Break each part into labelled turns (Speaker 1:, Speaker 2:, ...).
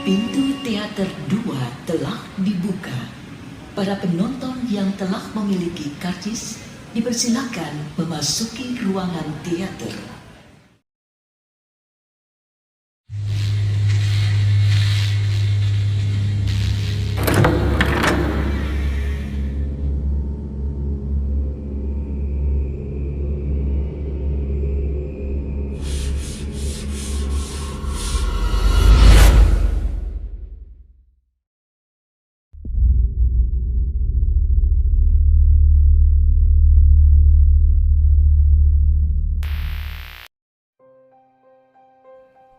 Speaker 1: Pintu teater 2 telah dibuka. Para penonton yang telah memiliki karcis dipersilakan memasuki ruangan teater.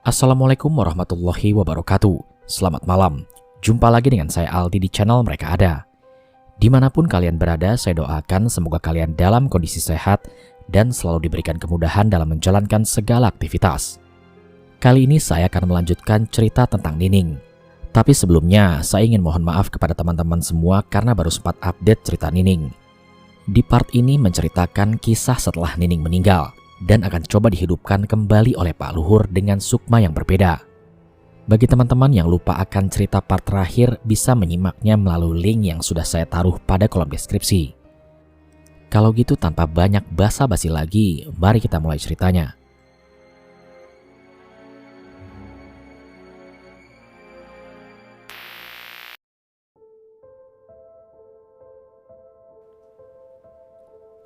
Speaker 2: Assalamualaikum warahmatullahi wabarakatuh. Selamat malam. Jumpa lagi dengan saya Aldi di channel Mereka Ada. Dimanapun kalian berada, saya doakan semoga kalian dalam kondisi sehat dan selalu diberikan kemudahan dalam menjalankan segala aktivitas. Kali ini saya akan melanjutkan cerita tentang Nining. Tapi sebelumnya, saya ingin mohon maaf kepada teman-teman semua karena baru sempat update cerita Nining. Di part ini menceritakan kisah setelah Nining meninggal dan akan coba dihidupkan kembali oleh Pak Luhur dengan sukma yang berbeda. Bagi teman-teman yang lupa akan cerita part terakhir, bisa menyimaknya melalui link yang sudah saya taruh pada kolom deskripsi. Kalau gitu tanpa banyak basa-basi lagi, mari kita mulai ceritanya.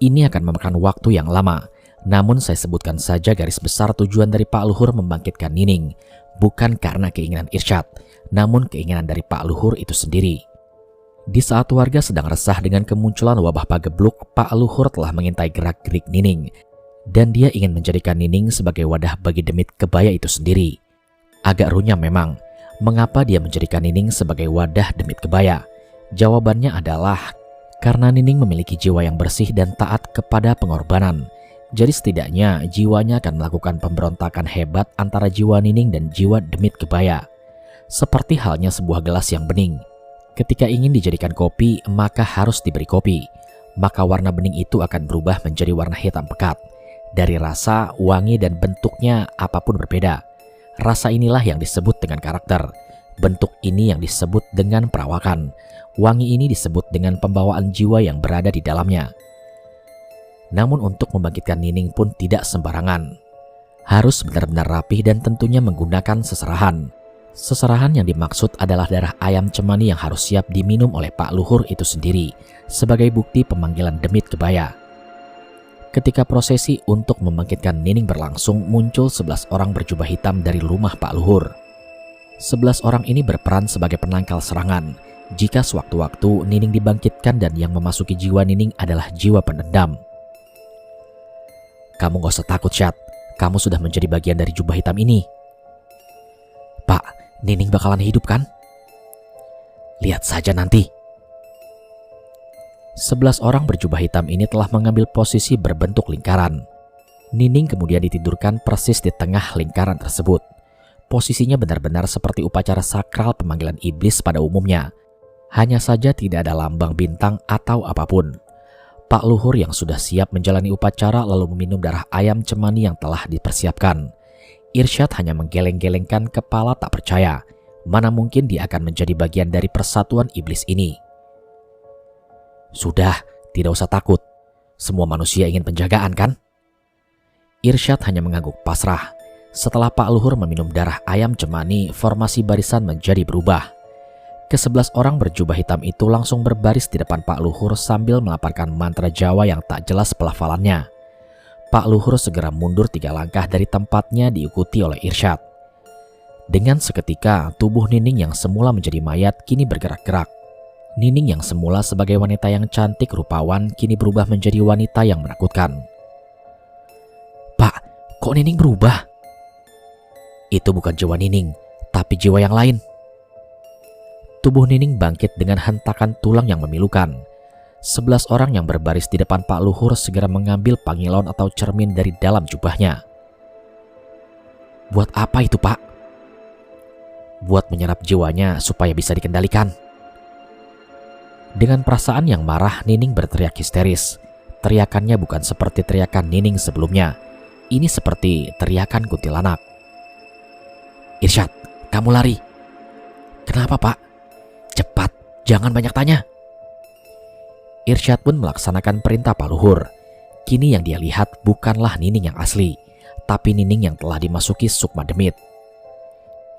Speaker 2: Ini akan memakan waktu yang lama. Namun saya sebutkan saja garis besar tujuan dari Pak Luhur membangkitkan Nining, bukan karena keinginan Irsyad, namun keinginan dari Pak Luhur itu sendiri. Di saat warga sedang resah dengan kemunculan wabah pagebluk, Pak Luhur telah mengintai gerak-gerik Nining, dan dia ingin menjadikan Nining sebagai wadah bagi demit kebaya itu sendiri. Agak runyam memang, mengapa dia menjadikan Nining sebagai wadah demit kebaya? Jawabannya adalah karena Nining memiliki jiwa yang bersih dan taat kepada pengorbanan. Jadi setidaknya jiwanya akan melakukan pemberontakan hebat antara jiwa Nining dan jiwa demit kebaya. Seperti halnya sebuah gelas yang bening. Ketika ingin dijadikan kopi, maka harus diberi kopi. Maka warna bening itu akan berubah menjadi warna hitam pekat. Dari rasa, wangi, dan bentuknya apapun berbeda. Rasa inilah yang disebut dengan karakter. Bentuk ini yang disebut dengan perawakan. Wangi ini disebut dengan pembawaan jiwa yang berada di dalamnya. Namun untuk membangkitkan Nining pun tidak sembarangan. Harus benar-benar rapih dan tentunya menggunakan seserahan. Seserahan yang dimaksud adalah darah ayam cemani yang harus siap diminum oleh Pak Luhur itu sendiri sebagai bukti pemanggilan demit kebaya. Ketika prosesi untuk membangkitkan Nining berlangsung, muncul 11 orang berjubah hitam dari rumah Pak Luhur. 11 orang ini berperan sebagai penangkal serangan. Jika sewaktu-waktu Nining dibangkitkan dan yang memasuki jiwa Nining adalah jiwa pendendam. Kamu gak usah takut, Syad. Kamu sudah menjadi bagian dari jubah hitam ini. Pak, Nining bakalan hidup kan? Lihat saja nanti. 11 orang berjubah hitam ini telah mengambil posisi berbentuk lingkaran. Nining kemudian ditidurkan persis di tengah lingkaran tersebut. Posisinya benar-benar seperti upacara sakral pemanggilan iblis pada umumnya. Hanya saja tidak ada lambang bintang atau apapun. Pak Luhur yang sudah siap menjalani upacara lalu meminum darah ayam cemani yang telah dipersiapkan. Irsyad hanya menggeleng-gelengkan kepala tak percaya. Mana mungkin dia akan menjadi bagian dari persatuan iblis ini. Sudah, tidak usah takut. Semua manusia ingin penjagaan kan? Irsyad hanya mengangguk pasrah. Setelah Pak Luhur meminum darah ayam cemani, formasi barisan menjadi berubah. Ke-11 orang berjubah hitam itu langsung berbaris di depan Pak Luhur sambil melafalkan mantra Jawa yang tak jelas pelafalannya. Pak Luhur segera mundur 3 langkah dari tempatnya diikuti oleh Irsyad. Dengan seketika, tubuh Nining yang semula menjadi mayat kini bergerak-gerak. Nining yang semula sebagai wanita yang cantik rupawan kini berubah menjadi wanita yang menakutkan. Pak, kok Nining berubah? Itu bukan jiwa Nining, tapi jiwa yang lain. Tubuh Nining bangkit dengan hentakan tulang yang memilukan. 11 orang yang berbaris di depan Pak Luhur segera mengambil pangilon atau cermin dari dalam jubahnya. Buat apa itu, Pak? Buat menyerap jiwanya supaya bisa dikendalikan. Dengan perasaan yang marah, Nining berteriak histeris. Teriakannya bukan seperti teriakan Nining sebelumnya. Ini seperti teriakan kuntilanak. Irsyad, kamu lari. Kenapa, Pak? Cepat, jangan banyak tanya. Irsyad pun melaksanakan perintah Pak Luhur. Kini yang dia lihat bukanlah Nining yang asli, tapi Nining yang telah dimasuki sukma demit.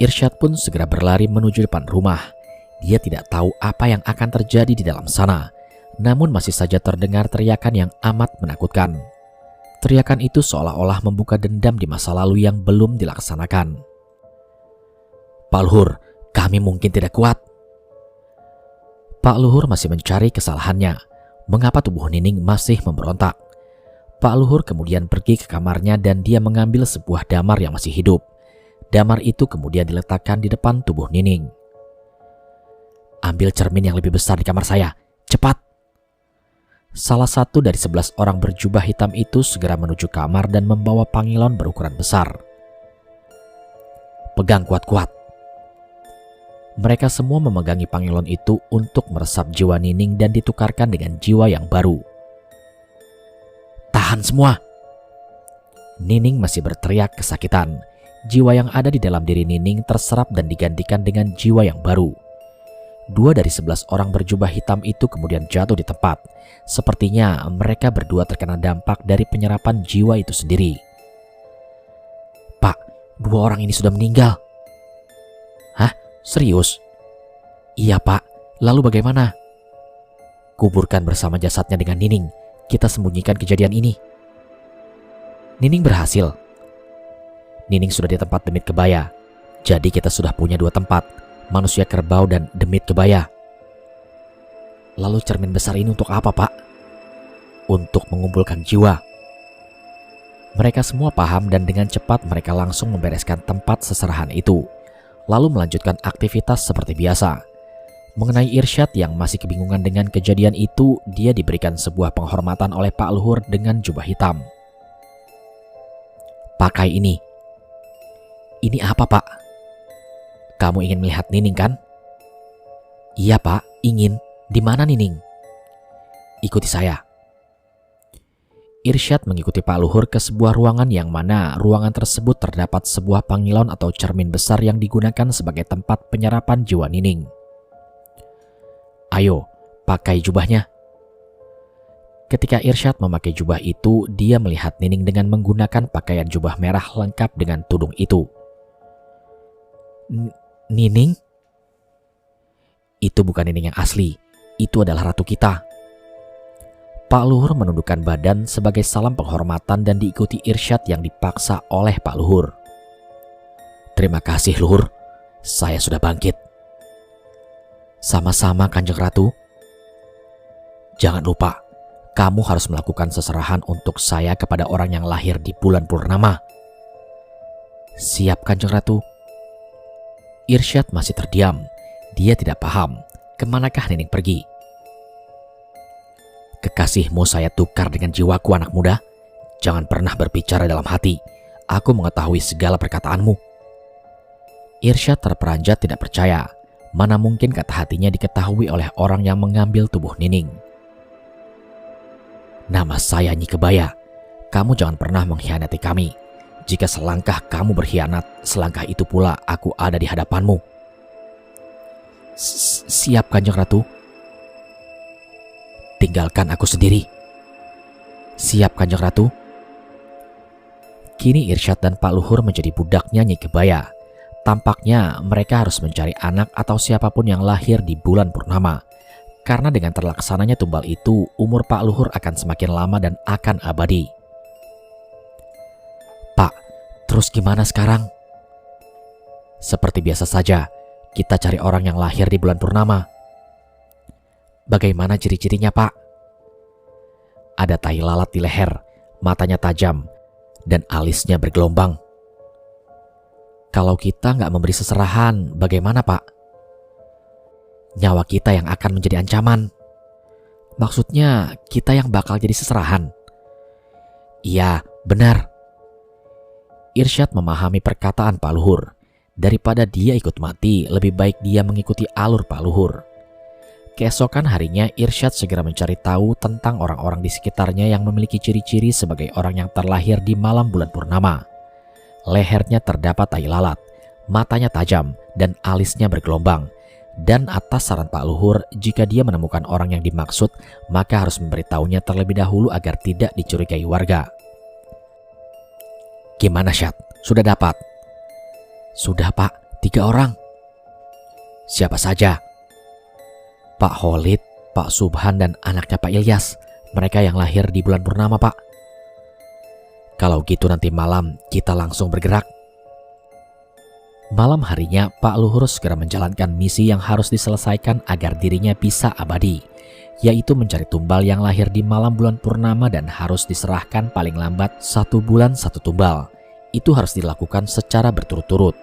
Speaker 2: Irsyad pun segera berlari menuju depan rumah. Dia tidak tahu apa yang akan terjadi di dalam sana, namun masih saja terdengar teriakan yang amat menakutkan. Teriakan itu seolah-olah membuka dendam di masa lalu yang belum dilaksanakan. Pak Luhur, kami mungkin tidak kuat. Pak Luhur masih mencari kesalahannya. Mengapa tubuh Nining masih memberontak? Pak Luhur kemudian pergi ke kamarnya dan dia mengambil sebuah damar yang masih hidup. Damar itu kemudian diletakkan di depan tubuh Nining. Ambil cermin yang lebih besar di kamar saya, cepat! Salah satu dari 11 orang berjubah hitam itu segera menuju kamar dan membawa pangilon berukuran besar. Pegang kuat-kuat. Mereka semua memegangi pangilon itu untuk meresap jiwa Nining dan ditukarkan dengan jiwa yang baru. Tahan semua! Nining masih berteriak kesakitan. Jiwa yang ada di dalam diri Nining terserap dan digantikan dengan jiwa yang baru. 2 dari 11 orang berjubah hitam itu kemudian jatuh di tempat. Sepertinya mereka berdua terkena dampak dari penyerapan jiwa itu sendiri. Pak, 2 orang ini sudah meninggal. Hah? Serius? Iya, Pak. Lalu bagaimana? Kuburkan bersama jasadnya dengan Nining. Kita sembunyikan kejadian ini. Nining berhasil. Nining sudah di tempat demit kebaya. Jadi kita sudah punya 2 tempat, manusia kerbau dan demit kebaya. Lalu cermin besar ini untuk apa, Pak? Untuk mengumpulkan jiwa. Mereka semua paham dan dengan cepat mereka langsung membereskan tempat seserahan itu, lalu melanjutkan aktivitas seperti biasa. Mengenai Irsyad yang masih kebingungan dengan kejadian itu, dia diberikan sebuah penghormatan oleh Pak Luhur dengan jubah hitam. Pakai ini. Ini apa, Pak? Kamu ingin melihat Nining kan? Iya, Pak, ingin. Di mana Nining? Ikuti saya. Irsyad mengikuti Pak Luhur ke sebuah ruangan yang mana ruangan tersebut terdapat sebuah pangilon atau cermin besar yang digunakan sebagai tempat penyerapan jiwa Nining. Ayo, pakai jubahnya. Ketika Irsyad memakai jubah itu, dia melihat Nining dengan menggunakan pakaian jubah merah lengkap dengan tudung itu. Nining? Itu bukan Nining yang asli, itu adalah ratu kita. Pak Luhur menundukkan badan sebagai salam penghormatan dan diikuti Irsyad yang dipaksa oleh Pak Luhur. Terima kasih, Luhur. Saya sudah bangkit. Sama-sama, Kanjeng Ratu. Jangan lupa, kamu harus melakukan seserahan untuk saya kepada orang yang lahir di bulan purnama. Siap, Kanjeng Ratu. Irsyad masih terdiam. Dia tidak paham kemanakah Nining pergi. Kekasihmu saya tukar dengan jiwaku, anak muda. Jangan pernah berbicara dalam hati. Aku mengetahui segala perkataanmu. Irsyad terperanjat tidak percaya. Mana mungkin kata hatinya diketahui oleh orang yang mengambil tubuh Nining. Nama saya Nyi Kebaya. Kamu jangan pernah mengkhianati kami. Jika selangkah kamu berkhianat, selangkah itu pula aku ada di hadapanmu. Siap, Kanjeng Ratu. Tinggalkan aku sendiri. Siap, Kanjeng Ratu. Kini Irsyad dan Pak Luhur menjadi budaknya Nyi Kebaya. Tampaknya mereka harus mencari anak atau siapapun yang lahir di bulan purnama. Karena dengan terlaksananya tumbal itu, umur Pak Luhur akan semakin lama dan akan abadi. Pak, terus gimana sekarang? Seperti biasa saja, kita cari orang yang lahir di bulan purnama. Bagaimana ciri-cirinya, Pak? Ada tai lalat di leher, matanya tajam, dan alisnya bergelombang. Kalau kita nggak memberi seserahan, bagaimana, Pak? Nyawa kita yang akan menjadi ancaman. Maksudnya, kita yang bakal jadi seserahan. Iya, benar. Irsyad memahami perkataan Pak Luhur. Daripada dia ikut mati, lebih baik dia mengikuti alur Pak Luhur. Keesokan harinya, Irsyad segera mencari tahu tentang orang-orang di sekitarnya yang memiliki ciri-ciri sebagai orang yang terlahir di malam bulan purnama. Lehernya terdapat tai lalat, matanya tajam, dan alisnya bergelombang. Dan atas saran Pak Luhur, jika dia menemukan orang yang dimaksud, maka harus memberitahunya terlebih dahulu agar tidak dicurigai warga. Gimana Syad? Sudah dapat? Sudah Pak, 3 orang. Siapa saja? Pak Khalid, Pak Subhan, dan anaknya Pak Ilyas. Mereka yang lahir di bulan purnama Pak. Kalau gitu nanti malam kita langsung bergerak. Malam harinya Pak Luhur segera menjalankan misi yang harus diselesaikan agar dirinya bisa abadi, yaitu mencari tumbal yang lahir di malam bulan purnama dan harus diserahkan paling lambat 1 bulan 1 tumbal. Itu harus dilakukan secara berturut-turut.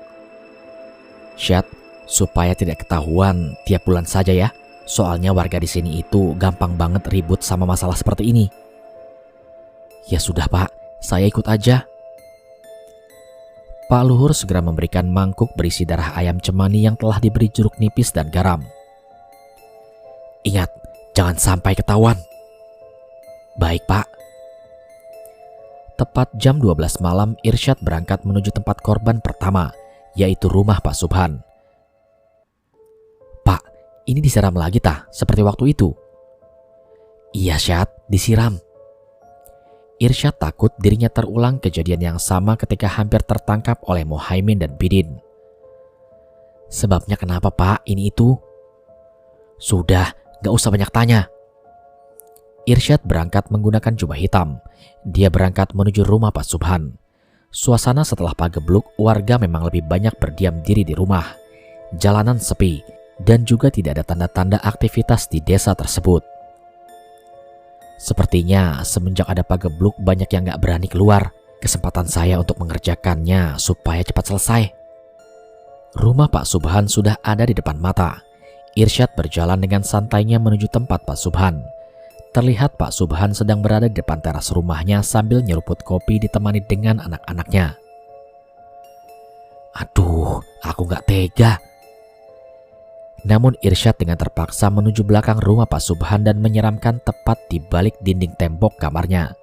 Speaker 2: Syad, supaya tidak ketahuan tiap bulan saja ya. Soalnya warga di sini itu gampang banget ribut sama masalah seperti ini. Ya sudah Pak, saya ikut aja. Pak Luhur segera memberikan mangkuk berisi darah ayam cemani yang telah diberi jeruk nipis dan garam. Ingat, jangan sampai ketahuan. Baik Pak. Tepat jam 12 malam, Irsyad berangkat menuju tempat korban pertama, yaitu rumah Pak Subhan. Pak, ini disiram lagi tah, seperti waktu itu? Iya Syad, disiram. Irsyad takut dirinya terulang kejadian yang sama ketika hampir tertangkap oleh Muhaimin dan Bidin. Sebabnya kenapa Pak, ini itu? Sudah, gak usah banyak tanya. Irsyad berangkat menggunakan jubah hitam. Dia berangkat menuju rumah Pak Subhan. Suasana setelah pagebluk, warga memang lebih banyak berdiam diri di rumah. Jalanan sepi, dan juga tidak ada tanda-tanda aktivitas di desa tersebut. Sepertinya semenjak ada pagebluk banyak yang gak berani keluar. Kesempatan saya untuk mengerjakannya supaya cepat selesai. Rumah Pak Subhan sudah ada di depan mata. Irsyad berjalan dengan santainya menuju tempat Pak Subhan. Terlihat Pak Subhan sedang berada di depan teras rumahnya sambil nyeruput kopi ditemani dengan anak-anaknya. Aduh, aku gak tega. Namun Irsyad dengan terpaksa menuju belakang rumah Pak Subhan dan menyeramkan tepat di balik dinding tembok kamarnya.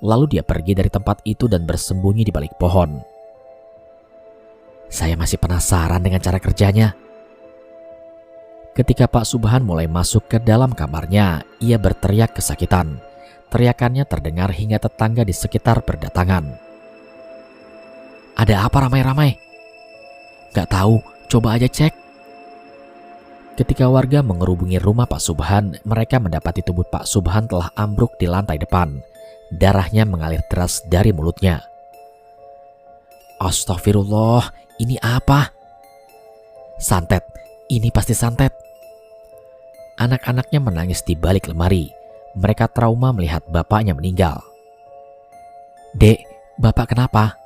Speaker 2: Lalu dia pergi dari tempat itu dan bersembunyi di balik pohon. Saya masih penasaran dengan cara kerjanya. Ketika Pak Subhan mulai masuk ke dalam kamarnya, ia berteriak kesakitan. Teriakannya terdengar hingga tetangga di sekitar berdatangan. Ada apa ramai-ramai? Gak tahu, coba aja cek. Ketika warga mengerubungi rumah Pak Subhan, mereka mendapati tubuh Pak Subhan telah ambruk di lantai depan. Darahnya mengalir deras dari mulutnya. Astagfirullah, ini apa? Santet, ini pasti santet. Anak-anaknya menangis di balik lemari. Mereka trauma melihat bapaknya meninggal. Dek, bapak kenapa?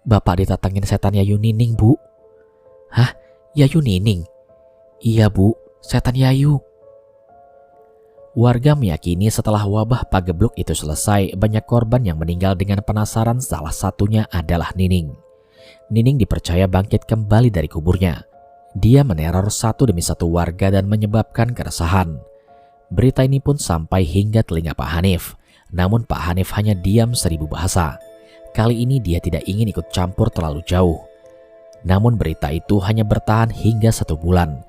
Speaker 2: Bapak ditatangin setan Yayu Nining, Bu. Hah? Yayu Nining? Iya, Bu, setan Yayu. Warga meyakini setelah wabah pagebluk itu selesai, banyak korban yang meninggal dengan penasaran, salah satunya adalah Nining. Nining dipercaya bangkit kembali dari kuburnya. Dia meneror satu demi satu warga dan menyebabkan keresahan. Berita ini pun sampai hingga telinga Pak Hanif. Namun Pak Hanif hanya diam 1000 bahasa. Kali ini dia tidak ingin ikut campur terlalu jauh. Namun berita itu hanya bertahan hingga 1 bulan.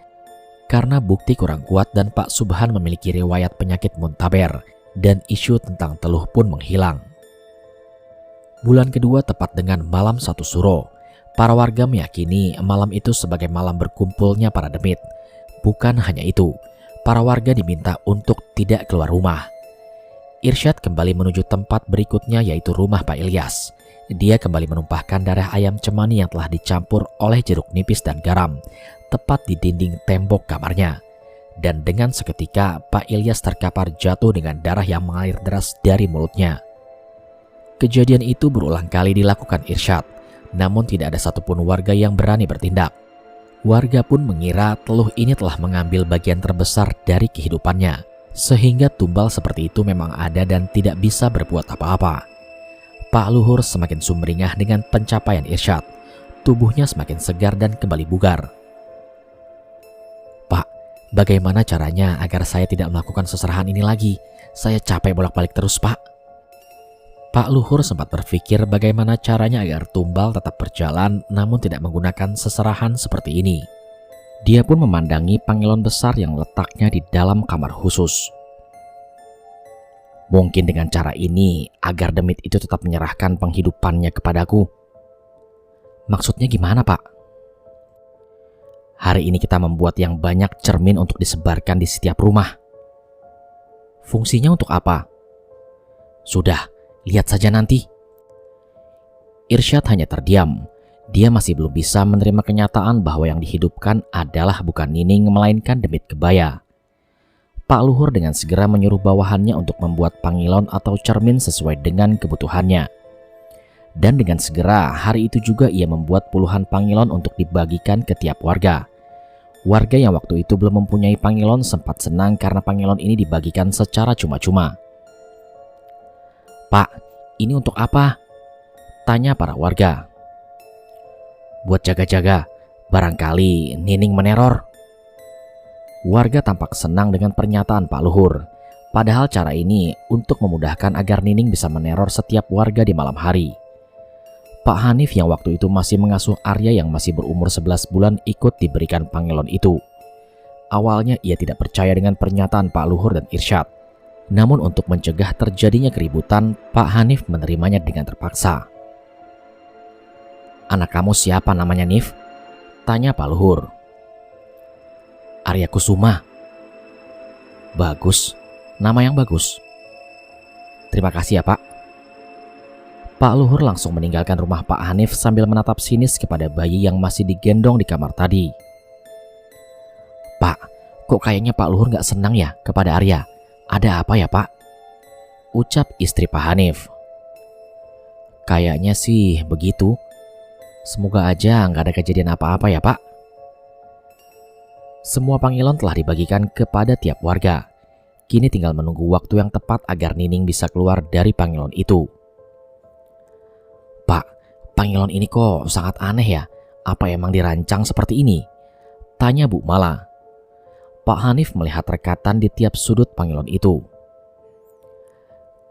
Speaker 2: Karena bukti kurang kuat dan Pak Subhan memiliki riwayat penyakit muntaber. Dan isu tentang teluh pun menghilang. Bulan kedua tepat dengan malam 1 Suro. Para warga meyakini malam itu sebagai malam berkumpulnya para demit. Bukan hanya itu, para warga diminta untuk tidak keluar rumah. Irsyad kembali menuju tempat berikutnya, yaitu rumah Pak Ilyas. Dia kembali menumpahkan darah ayam cemani yang telah dicampur oleh jeruk nipis dan garam, tepat di dinding tembok kamarnya. Dan dengan seketika Pak Ilyas terkapar jatuh dengan darah yang mengalir deras dari mulutnya. Kejadian itu berulang kali dilakukan Irsyad. Namun tidak ada satupun warga yang berani bertindak. Warga pun mengira teluh ini telah mengambil bagian terbesar dari kehidupannya, sehingga tumbal seperti itu memang ada dan tidak bisa berbuat apa-apa. Pak Luhur semakin sumringah dengan pencapaian Irsyad. Tubuhnya semakin segar dan kembali bugar. Pak, bagaimana caranya agar saya tidak melakukan seserahan ini lagi? Saya capek bolak-balik terus, Pak. Pak Luhur sempat berpikir bagaimana caranya agar tumbal tetap berjalan namun tidak menggunakan seserahan seperti ini. Dia pun memandangi pangilon besar yang letaknya di dalam kamar khusus. Mungkin dengan cara ini agar demit itu tetap menyerahkan penghidupannya kepadaku. Maksudnya gimana, Pak? Hari ini kita membuat yang banyak cermin untuk disebarkan di setiap rumah. Fungsinya untuk apa? Sudah, lihat saja nanti. Irsyad hanya terdiam. Dia masih belum bisa menerima kenyataan bahwa yang dihidupkan adalah bukan Nining melainkan demit kebaya. Pak Luhur dengan segera menyuruh bawahannya untuk membuat pangilon atau cermin sesuai dengan kebutuhannya. Dan dengan segera hari itu juga ia membuat puluhan pangilon untuk dibagikan ke tiap warga. Warga yang waktu itu belum mempunyai pangilon sempat senang karena pangilon ini dibagikan secara cuma-cuma. "Pak, ini untuk apa?" tanya para warga. "Buat jaga-jaga, barangkali Nining meneror." Warga tampak senang dengan pernyataan Pak Luhur. Padahal cara ini untuk memudahkan agar Nining bisa meneror setiap warga di malam hari. Pak Hanif yang waktu itu masih mengasuh Arya yang masih berumur 11 bulan ikut diberikan pangilon itu. Awalnya ia tidak percaya dengan pernyataan Pak Luhur dan Irsyad. Namun untuk mencegah terjadinya keributan, Pak Hanif menerimanya dengan terpaksa. "Anak kamu siapa namanya, Nif?" tanya Pak Luhur. "Arya Kusuma." "Bagus, nama yang bagus." "Terima kasih ya, Pak." Pak Luhur langsung meninggalkan rumah Pak Hanif sambil menatap sinis kepada bayi yang masih digendong di kamar tadi. "Pak, kok kayaknya Pak Luhur gak senang ya kepada Arya? Ada apa ya, Pak?" ucap istri Pak Hanif. "Kayaknya sih begitu. Semoga aja gak ada kejadian apa-apa ya, Pak." Semua pangilon telah dibagikan kepada tiap warga. Kini tinggal menunggu waktu yang tepat agar Nining bisa keluar dari pangilon itu. "Pak, pangilon ini kok sangat aneh ya? Apa emang dirancang seperti ini?" tanya Bu Mala. Pak Hanif melihat rekatan di tiap sudut pangilon itu.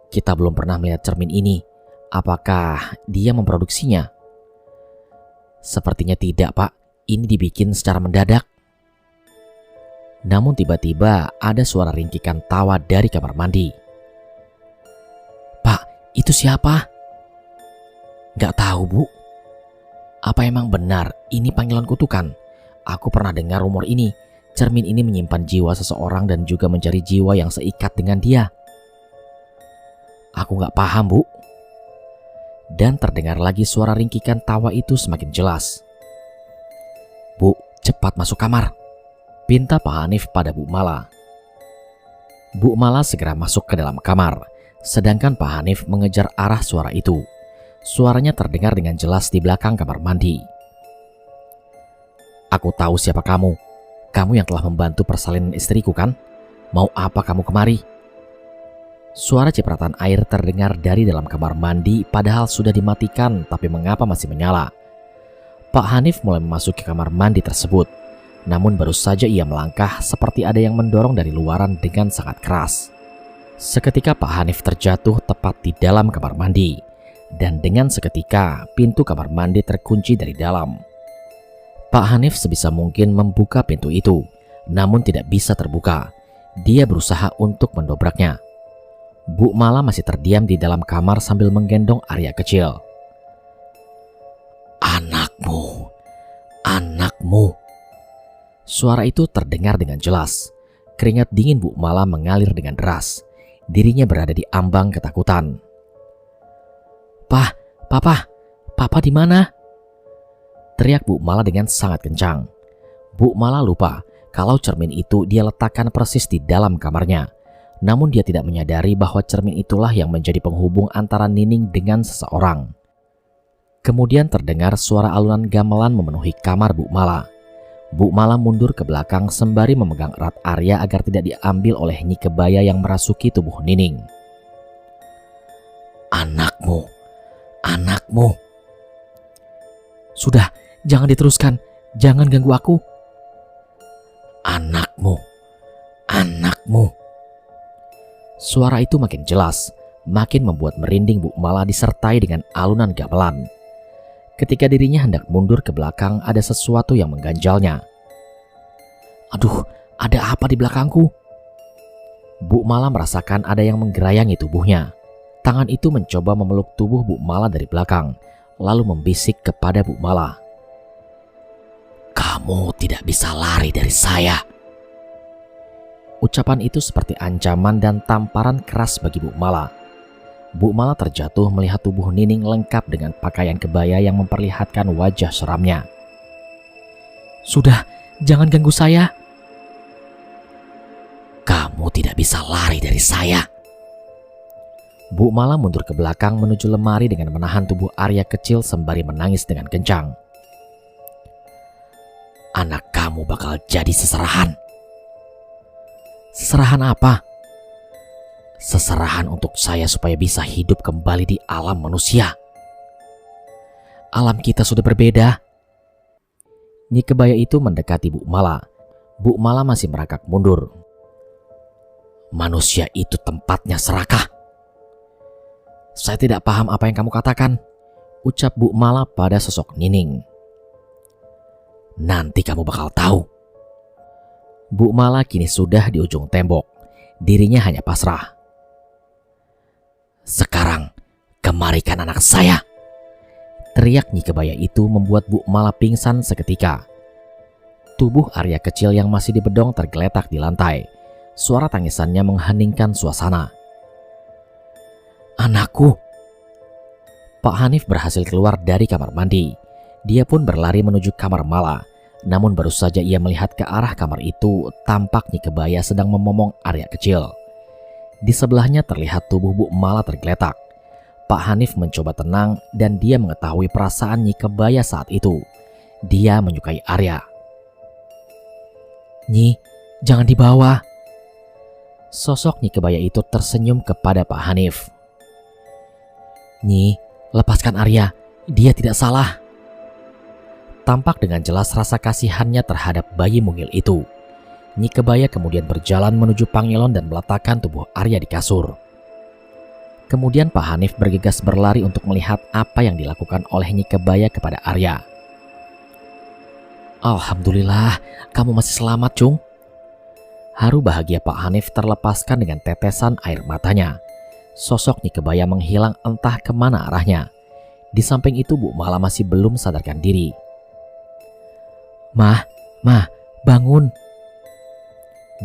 Speaker 2: "Kita belum pernah melihat cermin ini. Apakah dia memproduksinya?" "Sepertinya tidak, Pak. Ini dibikin secara mendadak." Namun tiba-tiba ada suara ringkikan tawa dari kamar mandi. "Pak, itu siapa?" "Gak tahu, Bu." "Apa emang benar ini panggilan kutukan? Aku pernah dengar rumor ini. Cermin ini menyimpan jiwa seseorang dan juga mencari jiwa yang seikat dengan dia." "Aku gak paham, Bu." Dan terdengar lagi suara ringkikan tawa itu semakin jelas. "Bu, cepat masuk kamar," pinta Pak Hanif pada Bu Mala. Bu Mala segera masuk ke dalam kamar, sedangkan Pak Hanif mengejar arah suara itu. Suaranya terdengar dengan jelas di belakang kamar mandi. "Aku tahu siapa kamu. Kamu yang telah membantu persalinan istriku kan? Mau apa kamu kemari?" Suara cipratan air terdengar dari dalam kamar mandi padahal sudah dimatikan, tapi mengapa masih menyala. Pak Hanif mulai memasuki kamar mandi tersebut. Namun baru saja ia melangkah seperti ada yang mendorong dari luaran dengan sangat keras. Seketika Pak Hanif terjatuh tepat di dalam kamar mandi. Dan dengan seketika pintu kamar mandi terkunci dari dalam. Pak Hanif sebisa mungkin membuka pintu itu, namun tidak bisa terbuka. Dia berusaha untuk mendobraknya. Bu Mala masih terdiam di dalam kamar sambil menggendong Arya kecil. "Anakmu, anakmu." Suara itu terdengar dengan jelas. Keringat dingin Bu Mala mengalir dengan deras. Dirinya berada di ambang ketakutan. Papa di mana?" teriak Bu Mala dengan sangat kencang. Bu Mala lupa kalau cermin itu dia letakkan persis di dalam kamarnya. Namun dia tidak menyadari bahwa cermin itulah yang menjadi penghubung antara Nining dengan seseorang. Kemudian terdengar suara alunan gamelan memenuhi kamar Bu Mala. Bu Mala mundur ke belakang sembari memegang erat Arya agar tidak diambil oleh Nyi Kebaya yang merasuki tubuh Nining. "Anakmu, anakmu." "Sudah, jangan diteruskan. Jangan ganggu aku." "Anakmu, anakmu." Suara itu makin jelas, makin membuat merinding Bu Mala disertai dengan alunan gamelan. Ketika dirinya hendak mundur ke belakang, ada sesuatu yang mengganjalnya. Aduh, ada apa di belakangku? Bu Mala merasakan ada yang menggerayangi tubuhnya. Tangan itu mencoba memeluk tubuh Bu Mala dari belakang, lalu membisik kepada Bu Mala. Kamu tidak bisa lari dari saya. Ucapan itu seperti ancaman dan tamparan keras bagi Bu Mala. Bu Mala terjatuh melihat tubuh Nining lengkap dengan pakaian kebaya yang memperlihatkan wajah seramnya. Sudah, jangan ganggu saya. Kamu tidak bisa lari dari saya. Bu Mala mundur ke belakang menuju lemari dengan menahan tubuh Arya kecil sembari menangis dengan kencang. Anak kamu bakal jadi seserahan. Seserahan apa? Seserahan untuk saya supaya bisa hidup kembali di alam manusia. Alam kita sudah berbeda. Nyi Kebaya itu mendekati Bu Mala. Bu Mala masih merangkak mundur. Manusia itu tempatnya serakah. Saya tidak paham apa yang kamu katakan, ucap Bu Mala pada sosok Nining. Nanti kamu bakal tahu. Bu Mala kini sudah di ujung tembok. Dirinya hanya pasrah. Sekarang, kemarikan anak saya. Teriak Nyi Kebaya itu membuat Bu Mala pingsan seketika. Tubuh Arya kecil yang masih di bedong tergeletak di lantai. Suara tangisannya mengheningkan suasana. Anakku. Pak Hanif berhasil keluar dari kamar mandi. Dia pun berlari menuju kamar Mala. Namun baru saja ia melihat ke arah kamar itu, tampak Nyi Kebaya sedang memomong Arya kecil. Di sebelahnya terlihat tubuh Bu Mala tergeletak. Pak Hanif mencoba tenang dan dia mengetahui perasaan Nyi Kebaya saat itu. Dia menyukai Arya. Nyi, jangan dibawa. Sosok Nyi Kebaya itu tersenyum kepada Pak Hanif. Nyi, lepaskan Arya, dia tidak salah. Tampak dengan jelas rasa kasihannya terhadap bayi mungil itu. Nyi Kebaya kemudian berjalan menuju Pangelon dan meletakkan tubuh Arya di kasur. Kemudian Pak Hanif bergegas berlari untuk melihat apa yang dilakukan oleh Nyi Kebaya kepada Arya. Alhamdulillah, kamu masih selamat, Cung. Haru bahagia Pak Hanif terlepaskan dengan tetesan air matanya. Sosok Nyi Kebaya menghilang entah kemana arahnya. Di samping itu Bu Mala masih belum sadarkan diri. Mah, bangun.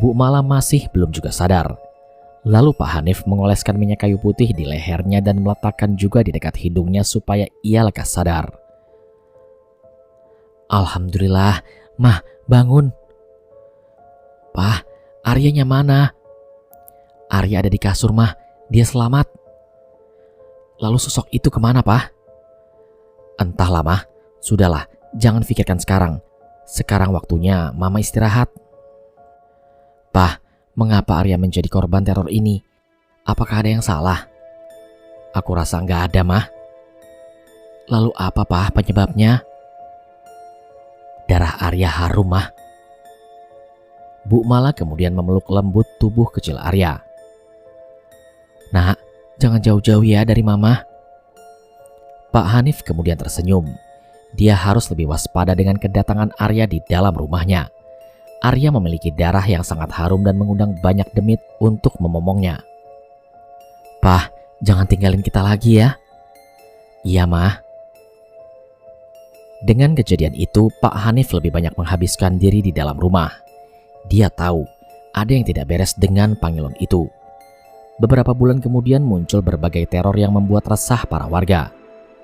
Speaker 2: Bu Mala masih belum juga sadar. Lalu Pak Hanif mengoleskan minyak kayu putih di lehernya dan meletakkan juga di dekat hidungnya supaya ia lekas sadar. Alhamdulillah, Mah, bangun. Pah, Aryanya mana? Arya ada di kasur, Mah. Dia selamat. Lalu sosok itu kemana, Pah? Entahlah, Mah. Sudahlah, jangan pikirkan sekarang. Sekarang waktunya Mama istirahat. Pah, mengapa Arya menjadi korban teror ini? Apakah ada yang salah? Aku rasa nggak ada, Mah. Lalu apa, Pah, penyebabnya? Darah Arya harum, Mah. Bu Mala kemudian memeluk lembut tubuh kecil Arya. Nak, jangan jauh-jauh ya dari Mama. Pak Hanif kemudian tersenyum. Dia harus lebih waspada dengan kedatangan Arya di dalam rumahnya. Arya memiliki darah yang sangat harum dan mengundang banyak demit untuk memomongnya. Pah, jangan tinggalin kita lagi ya. Iya, Mah. Dengan kejadian itu, Pak Hanif lebih banyak menghabiskan diri di dalam rumah. Dia tahu ada yang tidak beres dengan Pangelon itu. Beberapa bulan kemudian muncul berbagai teror yang membuat resah para warga.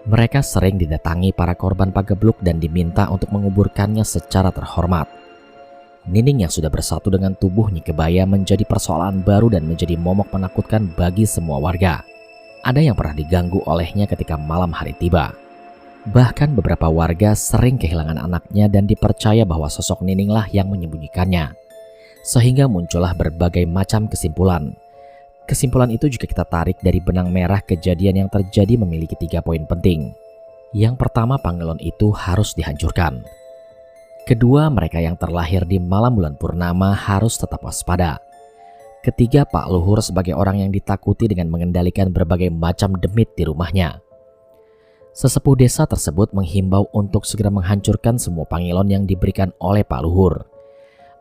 Speaker 2: Mereka sering didatangi para korban pagebluk dan diminta untuk menguburkannya secara terhormat. Nining yang sudah bersatu dengan tubuh Nyi Kebaya menjadi persoalan baru dan menjadi momok menakutkan bagi semua warga. Ada yang pernah diganggu olehnya ketika malam hari tiba. Bahkan beberapa warga sering kehilangan anaknya dan dipercaya bahwa sosok Nininglah yang menyembunyikannya. Sehingga muncullah berbagai macam kesimpulan. Kesimpulan itu juga kita tarik dari benang merah kejadian yang terjadi memiliki 3 poin penting. Yang pertama, Pangelon itu harus dihancurkan. Kedua, mereka yang terlahir di malam bulan purnama harus tetap waspada. Ketiga, Pak Luhur sebagai orang yang ditakuti dengan mengendalikan berbagai macam demit di rumahnya. Sesepuh desa tersebut menghimbau untuk segera menghancurkan semua Pangelon yang diberikan oleh Pak Luhur.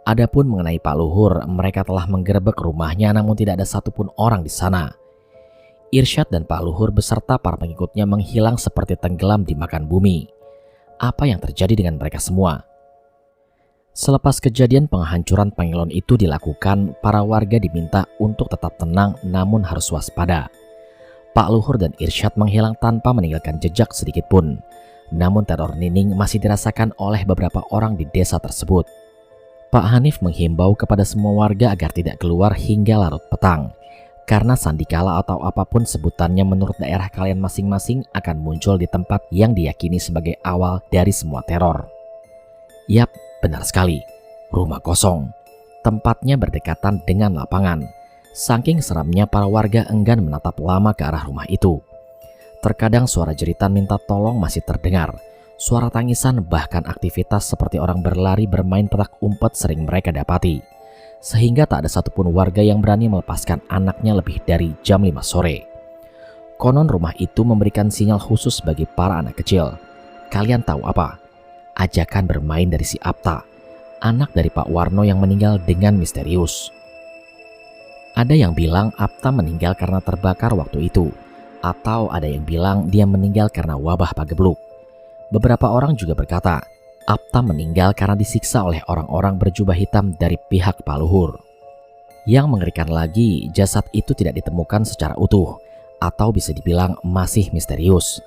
Speaker 2: Adapun mengenai Pak Luhur, mereka telah menggerebek rumahnya namun tidak ada satupun orang di sana. Irsyad dan Pak Luhur beserta para pengikutnya menghilang seperti tenggelam di makan bumi. Apa yang terjadi dengan mereka semua? Selepas kejadian penghancuran Pangelon itu dilakukan, para warga diminta untuk tetap tenang namun harus waspada. Pak Luhur dan Irsyad menghilang tanpa meninggalkan jejak sedikit pun. Namun teror Nining masih dirasakan oleh beberapa orang di desa tersebut. Pak Hanif menghimbau kepada semua warga agar tidak keluar hingga larut petang. Karena sandikala atau apapun sebutannya menurut daerah kalian masing-masing akan muncul di tempat yang diyakini sebagai awal dari semua teror. Yap, benar sekali. Rumah kosong. Tempatnya berdekatan dengan lapangan. Saking seramnya para warga enggan menatap lama ke arah rumah itu. Terkadang suara jeritan minta tolong masih terdengar. Suara tangisan bahkan aktivitas seperti orang berlari bermain petak umpet sering mereka dapati. Sehingga tak ada satupun warga yang berani melepaskan anaknya lebih dari jam 5 sore. Konon rumah itu memberikan sinyal khusus bagi para anak kecil. Kalian tahu apa? Ajakan bermain dari si Apta, anak dari Pak Warno yang meninggal dengan misterius. Ada yang bilang Apta meninggal karena terbakar waktu itu, atau ada yang bilang dia meninggal karena wabah pagebluk. Beberapa orang juga berkata, Apta meninggal karena disiksa oleh orang-orang berjubah hitam dari pihak Pak Luhur. Yang mengerikan lagi, jasad itu tidak ditemukan secara utuh, atau bisa dibilang masih misterius,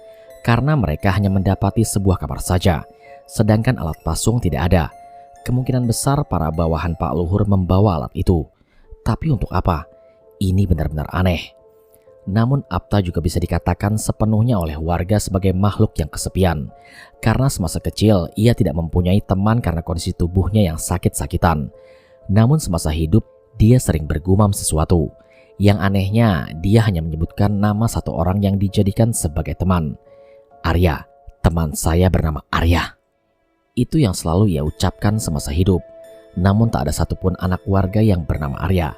Speaker 2: karena mereka hanya mendapati sebuah kamar saja, sedangkan alat pasung tidak ada. Kemungkinan besar para bawahan Pak Luhur membawa alat itu. Tapi untuk apa? Ini benar-benar aneh. Namun Apta juga bisa dikatakan sepenuhnya oleh warga sebagai makhluk yang kesepian. Karena semasa kecil ia tidak mempunyai teman karena kondisi tubuhnya yang sakit-sakitan. Namun semasa hidup dia sering bergumam sesuatu. Yang anehnya dia hanya menyebutkan nama satu orang yang dijadikan sebagai teman. Arya, teman saya bernama Arya. Itu yang selalu ia ucapkan semasa hidup. Namun tak ada satupun anak warga yang bernama Arya.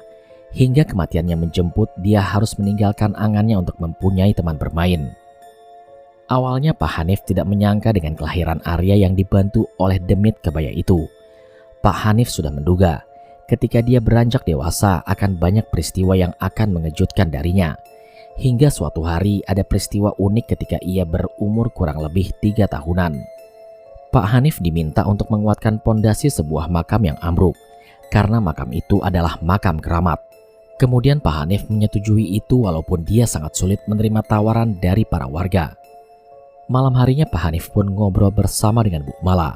Speaker 2: Hingga kematiannya menjemput, dia harus meninggalkan angannya untuk mempunyai teman bermain. Awalnya Pak Hanif tidak menyangka dengan kelahiran Arya yang dibantu oleh demit kebaya itu. Pak Hanif sudah menduga, ketika dia beranjak dewasa akan banyak peristiwa yang akan mengejutkan darinya. Hingga suatu hari ada peristiwa unik ketika ia berumur kurang lebih 3 tahunan. Pak Hanif diminta untuk menguatkan pondasi sebuah makam yang ambruk, karena makam itu adalah makam keramat. Kemudian Pak Hanif menyetujui itu walaupun dia sangat sulit menerima tawaran dari para warga. Malam harinya Pak Hanif pun ngobrol bersama dengan Bu Mala.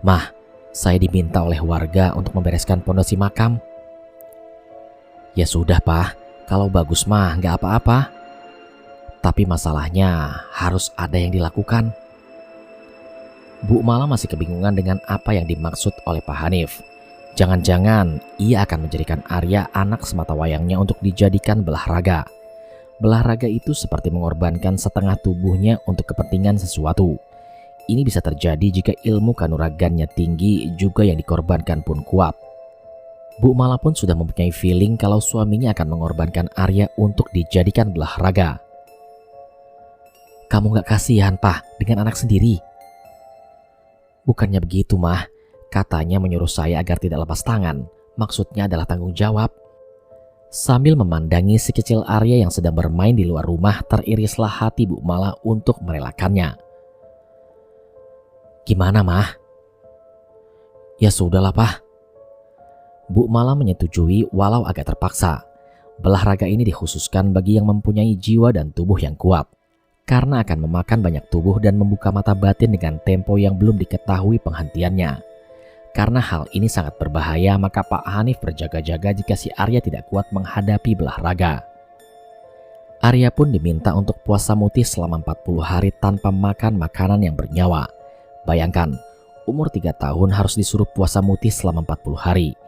Speaker 2: Mah, saya diminta oleh warga untuk membereskan pondasi makam. Ya sudah Pak, kalau bagus mah nggak apa-apa. Tapi masalahnya harus ada yang dilakukan. Bu Mala masih kebingungan dengan apa yang dimaksud oleh Pak Hanif. Jangan-jangan ia akan menjadikan Arya anak sematawayangnya untuk dijadikan belah raga. Belah raga itu seperti mengorbankan setengah tubuhnya untuk kepentingan sesuatu. Ini bisa terjadi jika ilmu kanuragannya tinggi juga yang dikorbankan pun kuat. Bu Mala pun sudah mempunyai feeling kalau suaminya akan mengorbankan Arya untuk dijadikan belah raga. Kamu gak kasihan Pak dengan anak sendiri? Bukannya begitu Mah. Katanya menyuruh saya agar tidak lepas tangan. Maksudnya adalah tanggung jawab. Sambil memandangi si kecil Arya yang sedang bermain di luar rumah, teririslah hati Bu Mala untuk merelakannya. Gimana Mah? Ya sudahlah Pak. Bu Mala menyetujui walau agak terpaksa. Belah raga ini dikhususkan bagi yang mempunyai jiwa dan tubuh yang kuat. Karena akan memakan banyak tubuh dan membuka mata batin dengan tempo yang belum diketahui penghentiannya. Karena hal ini sangat berbahaya, maka Pak Hanif berjaga-jaga jika si Arya tidak kuat menghadapi belah raga. Arya pun diminta untuk puasa mutih selama 40 hari tanpa makan makanan yang bernyawa. Bayangkan, umur 3 tahun harus disuruh puasa mutih selama 40 hari.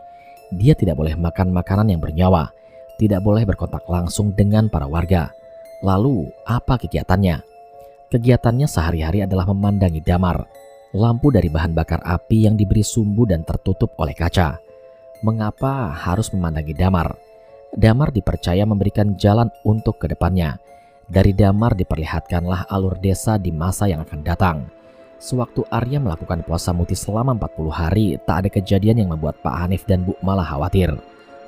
Speaker 2: Dia tidak boleh makan makanan yang bernyawa, tidak boleh berkontak langsung dengan para warga. Lalu, apa kegiatannya? Kegiatannya sehari-hari adalah memandangi damar, lampu dari bahan bakar api yang diberi sumbu dan tertutup oleh kaca. Mengapa harus memandangi damar? Damar dipercaya memberikan jalan untuk ke depannya. Dari damar diperlihatkanlah alur desa di masa yang akan datang. Sewaktu Arya melakukan puasa mutih selama 40 hari, tak ada kejadian yang membuat Pak Hanif dan Bu Mala khawatir.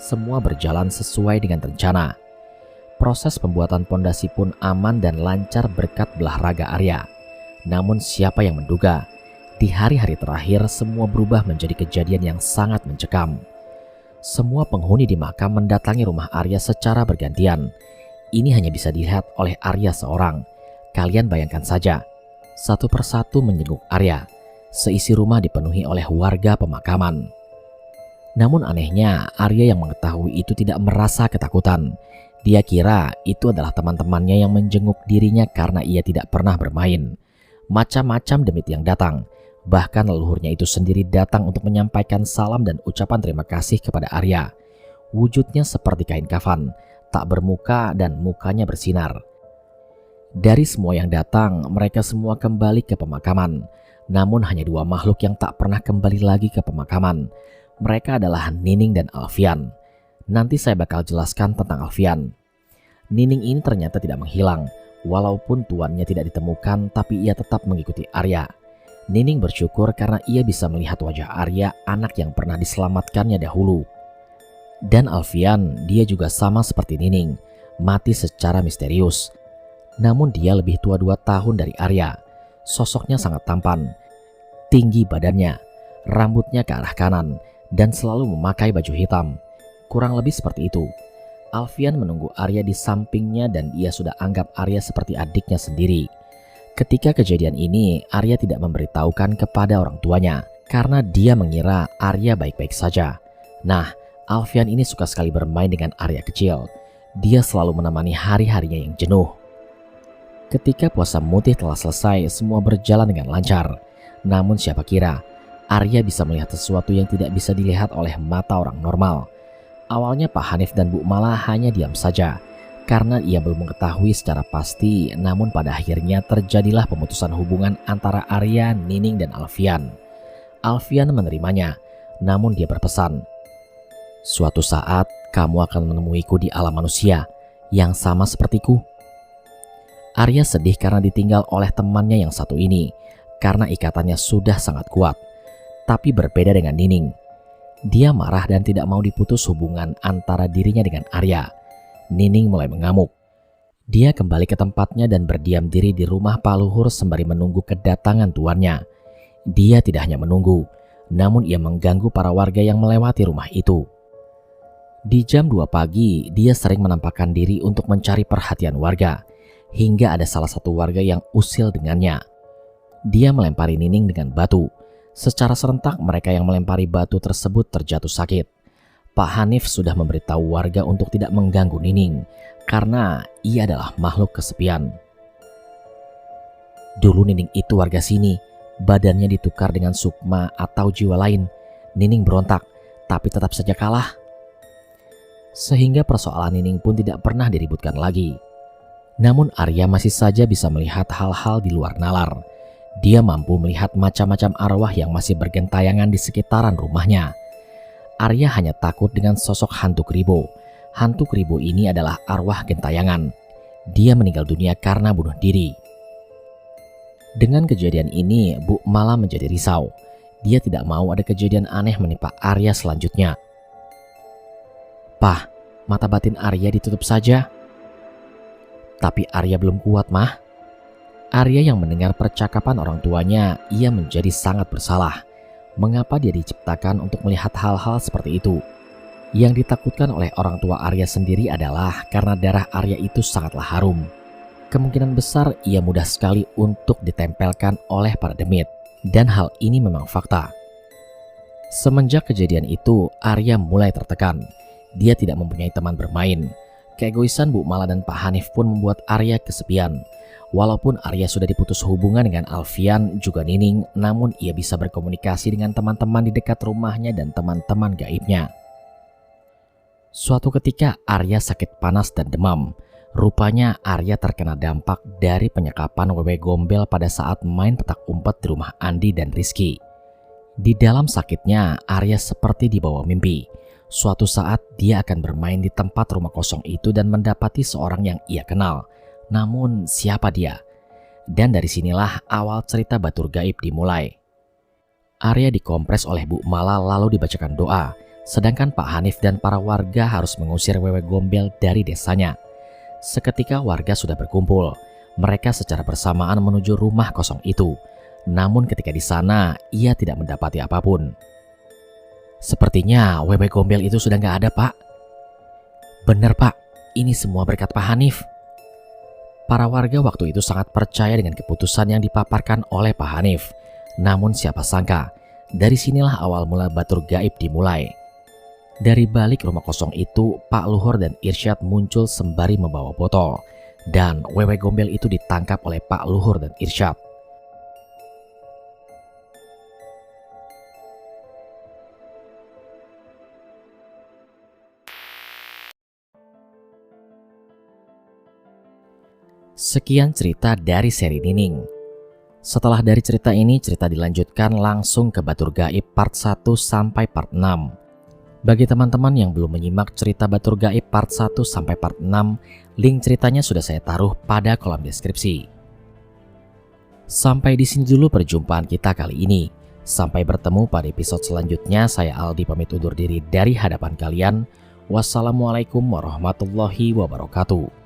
Speaker 2: Semua berjalan sesuai dengan rencana. Proses pembuatan pondasi pun aman dan lancar berkat belah raga Arya. Namun siapa yang menduga, di hari-hari terakhir semua berubah menjadi kejadian yang sangat mencekam. Semua penghuni di makam mendatangi rumah Arya secara bergantian. Ini hanya bisa dilihat oleh Arya seorang. Kalian bayangkan saja, satu persatu menjenguk Arya. Seisi rumah dipenuhi oleh warga pemakaman. Namun anehnya, Arya yang mengetahui itu tidak merasa ketakutan. Dia kira itu adalah teman-temannya yang menjenguk dirinya karena ia tidak pernah bermain. Macam-macam demit yang datang. Bahkan leluhurnya itu sendiri datang untuk menyampaikan salam dan ucapan terima kasih kepada Arya. Wujudnya seperti kain kafan, tak bermuka dan mukanya bersinar. Dari semua yang datang, mereka semua kembali ke pemakaman. Namun hanya dua makhluk yang tak pernah kembali lagi ke pemakaman. Mereka adalah Nining dan Alfian. Nanti saya bakal jelaskan tentang Alfian. Nining ini ternyata tidak menghilang. Walaupun tuannya tidak ditemukan, tapi ia tetap mengikuti Arya. Nining bersyukur karena ia bisa melihat wajah Arya, anak yang pernah diselamatkannya dahulu. Dan Alfian, dia juga sama seperti Nining, mati secara misterius. Namun dia lebih tua 2 tahun dari Arya. Sosoknya sangat tampan, tinggi badannya, rambutnya ke arah kanan, dan selalu memakai baju hitam. Kurang lebih seperti itu. Alfian menunggu Arya di sampingnya dan ia sudah anggap Arya seperti adiknya sendiri. Ketika kejadian ini, Arya tidak memberitahukan kepada orang tuanya karena dia mengira Arya baik-baik saja. Nah, Alfian ini suka sekali bermain dengan Arya kecil. Dia selalu menemani hari-harinya yang jenuh. Ketika puasa mutih telah selesai, semua berjalan dengan lancar. Namun siapa kira Arya bisa melihat sesuatu yang tidak bisa dilihat oleh mata orang normal. Awalnya Pak Hanif dan Bu Mala hanya diam saja karena ia belum mengetahui secara pasti. Namun pada akhirnya terjadilah pemutusan hubungan antara Arya, Nining dan Alfian. Alfian menerimanya, namun dia berpesan, "Suatu saat kamu akan menemuiku di alam manusia yang sama sepertiku." Arya sedih karena ditinggal oleh temannya yang satu ini, karena ikatannya sudah sangat kuat. Tapi berbeda dengan Nining. Dia marah dan tidak mau diputus hubungan antara dirinya dengan Arya. Nining mulai mengamuk. Dia kembali ke tempatnya dan berdiam diri di rumah Pak Luhur sembari menunggu kedatangan tuannya. Dia tidak hanya menunggu, namun ia mengganggu para warga yang melewati rumah itu. Di jam 2 pagi, dia sering menampakkan diri untuk mencari perhatian warga. Hingga ada salah satu warga yang usil dengannya. Dia melempari Nining dengan batu. Secara serentak mereka yang melempari batu tersebut terjatuh sakit. Pak Hanif sudah memberitahu warga untuk tidak mengganggu Nining karena ia adalah makhluk kesepian. Dulu Nining itu warga sini, badannya ditukar dengan sukma atau jiwa lain. Nining berontak, tapi tetap saja kalah. Sehingga persoalan Nining pun tidak pernah diributkan lagi. Namun Arya masih saja bisa melihat hal-hal di luar nalar. Dia mampu melihat macam-macam arwah yang masih bergentayangan di sekitaran rumahnya. Arya hanya takut dengan sosok hantu Kribo. Hantu Kribo ini adalah arwah gentayangan. Dia meninggal dunia karena bunuh diri. Dengan kejadian ini, Bu Mala menjadi risau. Dia tidak mau ada kejadian aneh menimpa Arya selanjutnya. "Pah, mata batin Arya ditutup saja." Tapi Arya belum kuat, Mah. Arya yang mendengar percakapan orang tuanya, ia menjadi sangat bersalah. Mengapa dia diciptakan untuk melihat hal-hal seperti itu? Yang ditakutkan oleh orang tua Arya sendiri adalah karena darah Arya itu sangatlah harum. Kemungkinan besar ia mudah sekali untuk ditempelkan oleh para demit. Dan hal ini memang fakta. Semenjak kejadian itu, Arya mulai tertekan. Dia tidak mempunyai teman bermain. Keegoisan Bu Mala dan Pak Hanif pun membuat Arya kesepian. Walaupun Arya sudah diputus hubungan dengan Alfian juga Nining, namun ia bisa berkomunikasi dengan teman-teman di dekat rumahnya dan teman-teman gaibnya. Suatu ketika Arya sakit panas dan demam. Rupanya Arya terkena dampak dari penyekapan wewe gombel pada saat main petak umpet di rumah Andi dan Rizky. Di dalam sakitnya, Arya seperti dibawa mimpi. Suatu saat dia akan bermain di tempat rumah kosong itu dan mendapati seorang yang ia kenal. Namun siapa dia? Dan dari sinilah awal cerita Batur Gaib dimulai. Arya dikompres oleh Bu Mala lalu dibacakan doa, sedangkan Pak Hanif dan para warga harus mengusir Wewe Gombel dari desanya. Seketika warga sudah berkumpul. Mereka secara bersamaan menuju rumah kosong itu. Namun ketika di sana, ia tidak mendapati apapun. Sepertinya Wewe Gombel itu sudah nggak ada, Pak. Bener, Pak. Ini semua berkat Pak Hanif. Para warga waktu itu sangat percaya dengan keputusan yang dipaparkan oleh Pak Hanif. Namun siapa sangka, dari sinilah awal mula Batur Gaib dimulai. Dari balik rumah kosong itu, Pak Luhur dan Irsyad muncul sembari membawa botol. Dan Wewe Gombel itu ditangkap oleh Pak Luhur dan Irsyad. Sekian cerita dari seri Nining. Setelah dari cerita ini, cerita dilanjutkan langsung ke Batur Gaib part 1 sampai part 6. Bagi teman-teman yang belum menyimak cerita Batur Gaib part 1 sampai part 6, link ceritanya sudah saya taruh pada kolom deskripsi. Sampai di sini dulu perjumpaan kita kali ini. Sampai bertemu pada episode selanjutnya, saya Aldi pamit undur diri dari hadapan kalian. Wassalamualaikum warahmatullahi wabarakatuh.